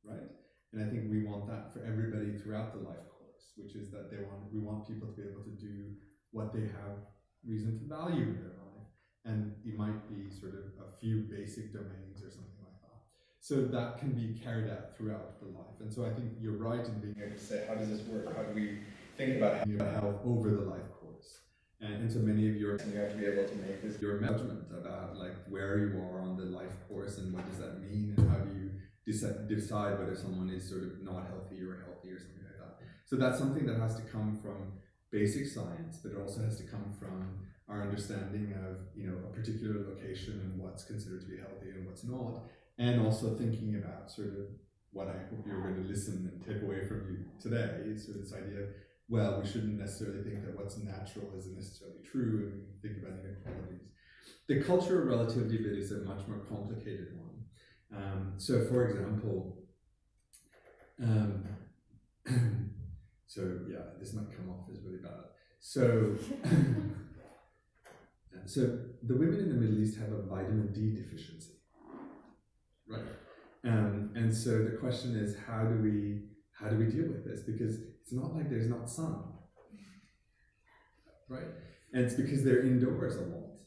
right? And I think we want that for everybody throughout the life course, which is that we want people to be able to do what they have reason to value in their life. And it might be sort of a few basic domains or something like that. So that can be carried out throughout the life. And so I think you're right in being able to say, how does this work? How do we think about health over the life course? And so many of you have to be able to make this your judgment about like where you are on the life course and what does that mean, and how do you decide whether someone is sort of not healthy or healthy or something like that. So that's something that has to come from basic science, but it also has to come from our understanding of a particular location and what's considered to be healthy and what's not, and also thinking about sort of what I hope you're going to listen and take away from you today is sort of this idea of, well, we shouldn't necessarily think that what's natural isn't necessarily true, and we think about inequalities. The cultural relativity bit is a much more complicated one. So for example, so yeah, this might come off as really bad. So, so the women in the Middle East have a vitamin D deficiency, right? And so the question is, how do we deal with this? Because it's not like there's not sun, right? And it's because they're indoors a lot,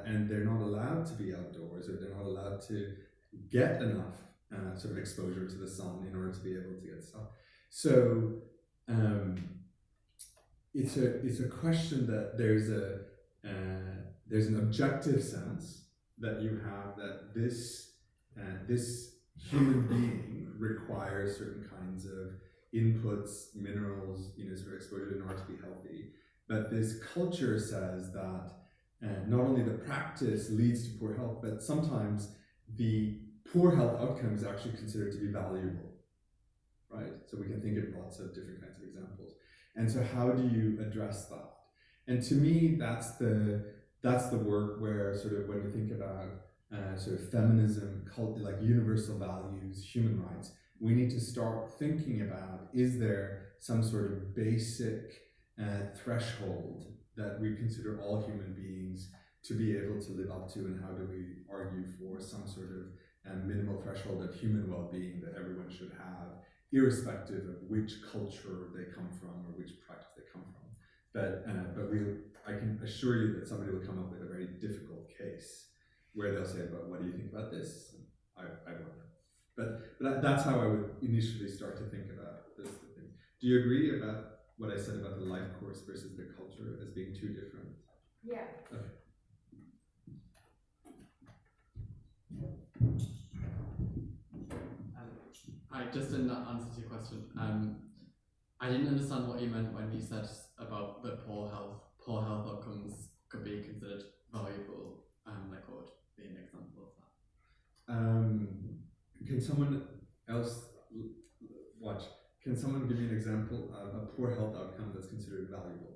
and they're not allowed to be outdoors, or they're not allowed to get enough sort of exposure to the sun in order to be able to get stuff. So it's a question that there's an objective sense that you have that this human being requires certain kinds of inputs, minerals, sort of exposure in order to be healthy. But this culture says that not only the practice leads to poor health, but sometimes the poor health outcome is actually considered to be valuable, right? So we can think of lots of different kinds of examples. And so how do you address that? And to me, that's the work where sort of when we think about sort of feminism, like universal values, human rights, we need to start thinking about, is there some sort of basic threshold that we consider all human beings to be able to live up to, and how do we argue for some sort of minimal threshold of human well-being that everyone should have, irrespective of which culture they come from or which practice they come from. But I can assure you that somebody will come up with a very difficult case where they'll say, "But what do you think about this?" And I don't know. But that's how I would initially start to think about this thing. Do you agree about what I said about the life course versus the culture as being two different? Yeah. Okay. I just in that answer to your question, I didn't understand what you meant when you said about the poor health outcomes could be considered valuable. Like what would be an example of that? Can someone else watch? Can someone give me an example of a poor health outcome that's considered valuable?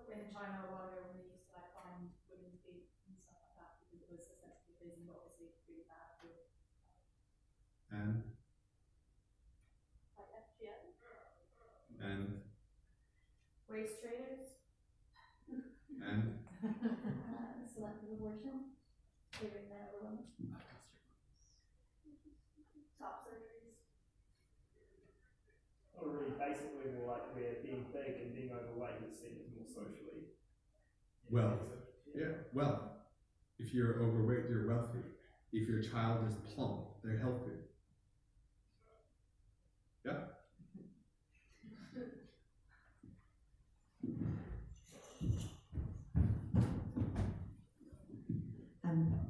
In China a while ago, when they used to like find women's feet and stuff like that because it was essentially busy, but obviously really bad for And like FGM. and Waist trainers. and Selective abortion. Giving men over women. Top surgeries. Or really basically more like where being big and being overweight is seen as more socially. Well, yeah, well, if you're overweight, you're wealthy. If your child is plump, they're healthy. Yeah.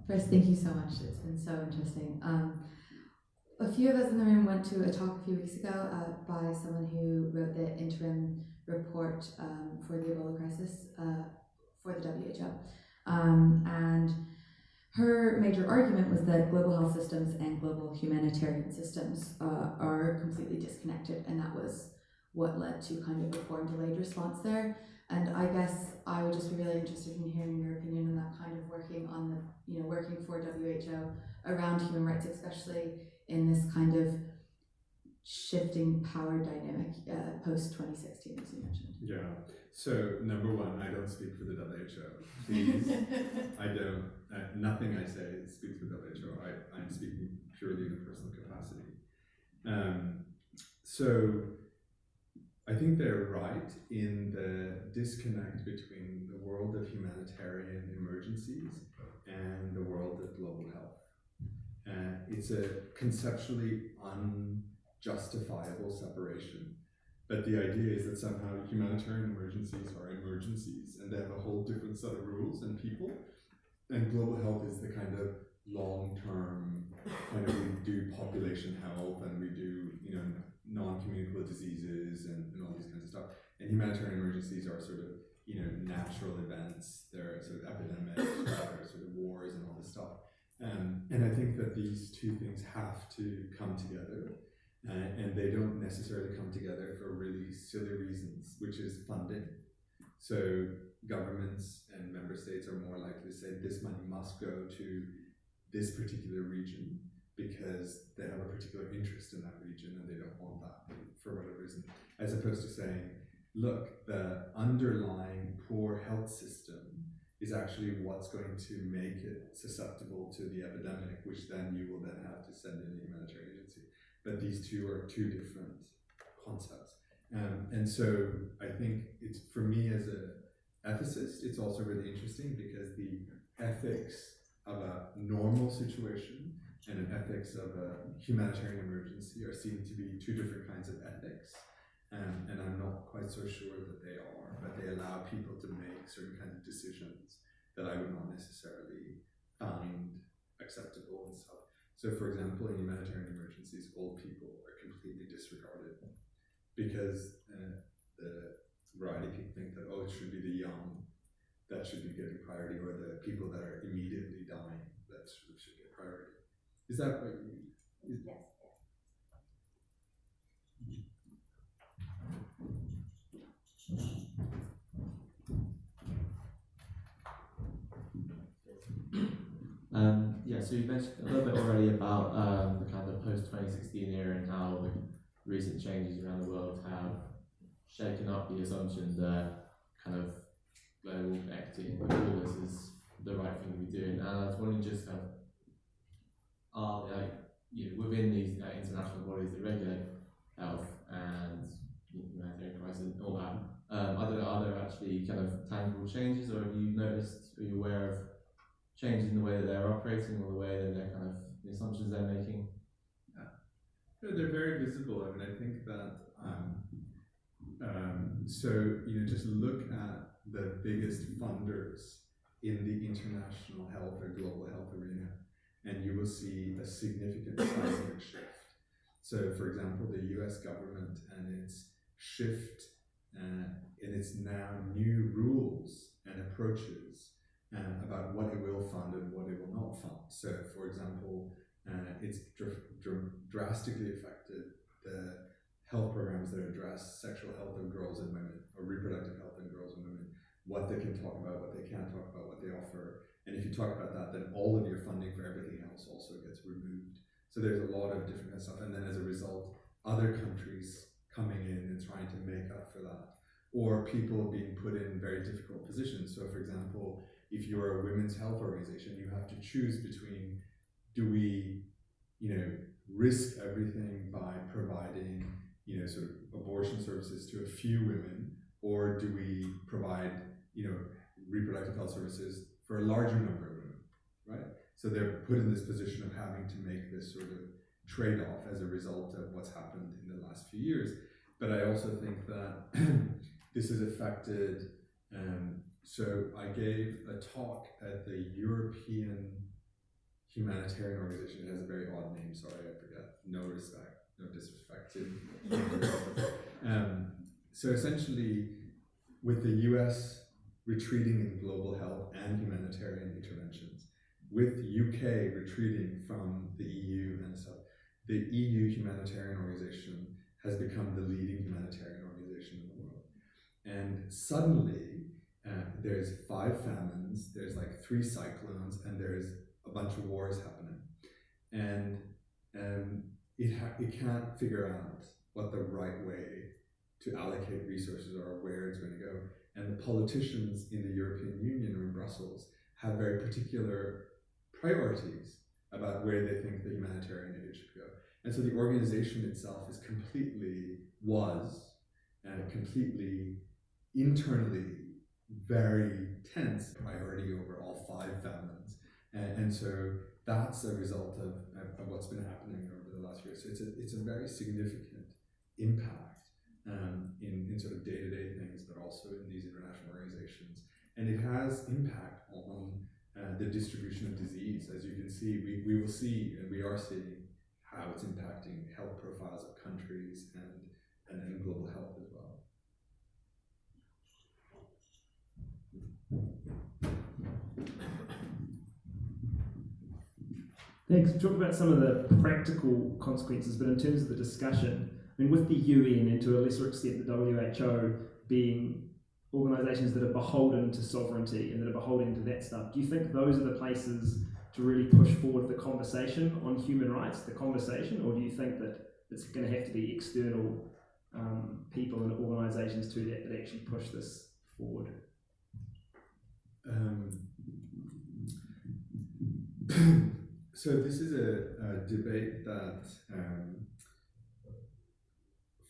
First, thank you so much. It's been so interesting. A few of us in the room went to a talk a few weeks ago by someone who wrote the interim report for the Ebola crisis for the WHO. And her major argument was that global health systems and global humanitarian systems are completely disconnected, and that was what led to kind of a poor and delayed response there. And I guess I would just be really interested in hearing your opinion on that, kind of working on the, working for WHO around human rights, especially in this kind of shifting power dynamic post 2016, as you mentioned. Yeah. So number one, I don't speak for the WHO. Please, I don't. Nothing I say speaks for the WHO. I'm speaking purely in a personal capacity. So I think they're right in the disconnect between the world of humanitarian emergencies and the world of global health. It's a conceptually unjustifiable separation. But the idea is that somehow humanitarian emergencies are emergencies and they have a whole different set of rules and people. And global health is the kind of long-term, kind of we do population health and we do, non-communicable diseases and all these kinds of stuff. And humanitarian emergencies are sort of, natural events, they're sort of epidemics, they're sort of wars and all this stuff. And I think that these two things have to come together. And they don't necessarily come together for really silly reasons, which is funding. So governments and member states are more likely to say this money must go to this particular region because they have a particular interest in that region and they don't want that for whatever reason, as opposed to saying, look, the underlying poor health system is actually what's going to make it susceptible to the epidemic, which then you will then have to send in a humanitarian agency. But these two are two different concepts. And so I think it's, for me as an ethicist, it's also really interesting because the ethics of a normal situation and an ethics of a humanitarian emergency are seen to be two different kinds of ethics. And I'm not quite so sure that they are, but they allow allow people to make certain kinds of decisions that I would not necessarily find acceptable and stuff. So, for example, in humanitarian emergencies, old people are completely disregarded because the variety of people think that, oh, it should be the young that should be getting priority, or the people that are immediately dying that should get priority. Is that what you? Yes. Yeah, so you mentioned a little bit already about the kind of post-2016 era and how the recent changes around the world have shaken up the assumption that kind of global equity and all this is the right thing to be doing. And I was wondering just kind of, are like, you know, within these international bodies that regulate health and humanitarian crisis and all that, are there actually kind of tangible changes, or have you noticed, are you aware of changes in the way that they're operating or the way that they're kind of, the assumptions they're making? No, they're very visible. I mean, I think that, so, you know, just look at the biggest funders in the international health or global health arena, and you will see a significant seismic shift. So, for example, the US government and its shift in its now new rules and approaches about what it will fund and what it will not fund. So, for example, it's drastically affected the health programs that address sexual health of girls and women, or reproductive health in girls and women, what they can talk about, what they can't talk about, what they offer. And if you talk about that, then all of your funding for everything else also gets removed. So there's a lot of different kind of stuff. And then as a result, other countries coming in and trying to make up for that, or people being put in very difficult positions. So, for example, if you're a women's health organization, you have to choose between, do we, you know, risk everything by providing, you know, sort of abortion services to a few women, or do we provide, you know, reproductive health services for a larger number of women, right? So they're put in this position of having to make this sort of trade-off as a result of what's happened in the last few years. But I also think that this has affected, so I gave a talk at the European Humanitarian Organization. It has a very odd name, sorry, I forget. No disrespect to. So essentially, with the US retreating in global health and humanitarian interventions, with UK retreating from the EU and stuff, the EU Humanitarian Organization has become the leading humanitarian organization in the world. And suddenly, there's 5 famines, there's like 3 cyclones, and there's a bunch of wars happening. And it can't figure out what the right way to allocate resources are, or where it's going to go. And the politicians in the European Union or in Brussels have very particular priorities about where they think the humanitarian aid should go. And so the organization itself is completely internally very tense, priority over all 5 famines. And so that's a result of what's been happening over the last year. So it's a very significant impact in sort of day-to-day things, but also in these international organizations. And it has impact on the distribution of disease. As you can see, we will see, and we are seeing, how it's impacting health profiles of countries and global health as well. Thanks. You talked about some of the practical consequences, but in terms of the discussion, I mean, with the UN and to a lesser extent the WHO being organisations that are beholden to sovereignty and that are beholden to that stuff, do you think those are the places to really push forward the conversation on human rights, or do you think that it's going to have to be external people and organisations too that actually push this forward? So this is a debate that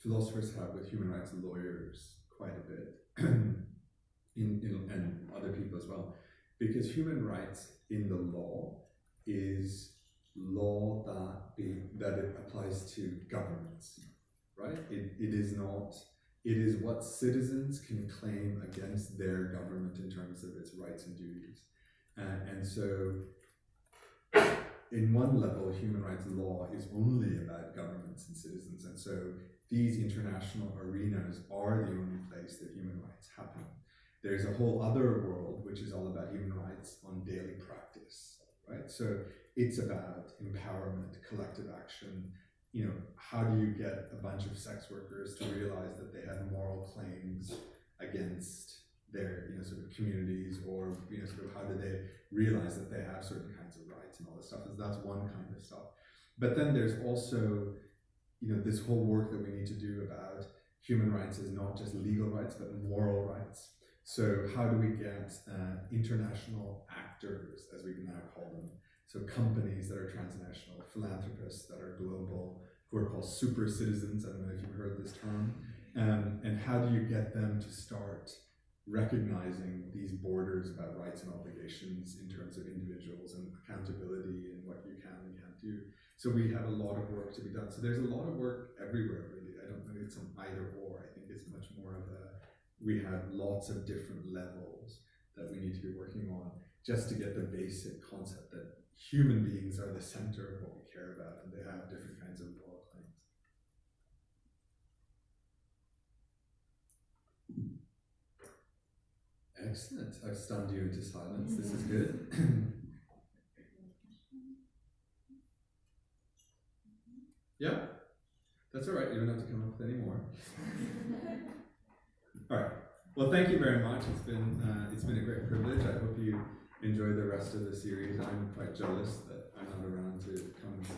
philosophers have with human rights lawyers quite a bit, and other people as well, because human rights in the law is law that it applies to governments, right? It is not It is what citizens can claim against their government in terms of its rights and duties. And so, in one level, human rights law is only about governments and citizens. And so, these international arenas are the only place that human rights happen. There's a whole other world which is all about human rights on daily practice, right? So, it's about empowerment, collective action. You know, how do you get a bunch of sex workers to realize that they have moral claims against their, you know, sort of communities, or, you know, sort of how do they realize that they have certain kinds of rights and all this stuff? That's one kind of stuff. But then there's also, you know, this whole work that we need to do about human rights is not just legal rights, but moral rights. So how do we get international actors, as we can now call them, so companies that are transnational, philanthropists that are global, who are called super citizens, I don't know if you've heard this term, and how do you get them to start recognizing these borders about rights and obligations in terms of individuals and accountability and what you can and can't do. So we have a lot of work to be done. So there's a lot of work everywhere, really. I don't think it's an either or. I think it's much more of a, we have lots of different levels that we need to be working on just to get the basic concept that human beings are the center of what we care about, and they have different kinds of moral claims. Excellent. I've stunned you into silence. This is good. Yeah, that's all right. You don't have to come up with any more. All right. Well, thank you very much. It's been a great privilege. I hope you enjoy the rest of the series. I'm quite jealous that I'm not around to come and see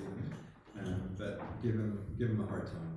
them, but give them a hard time.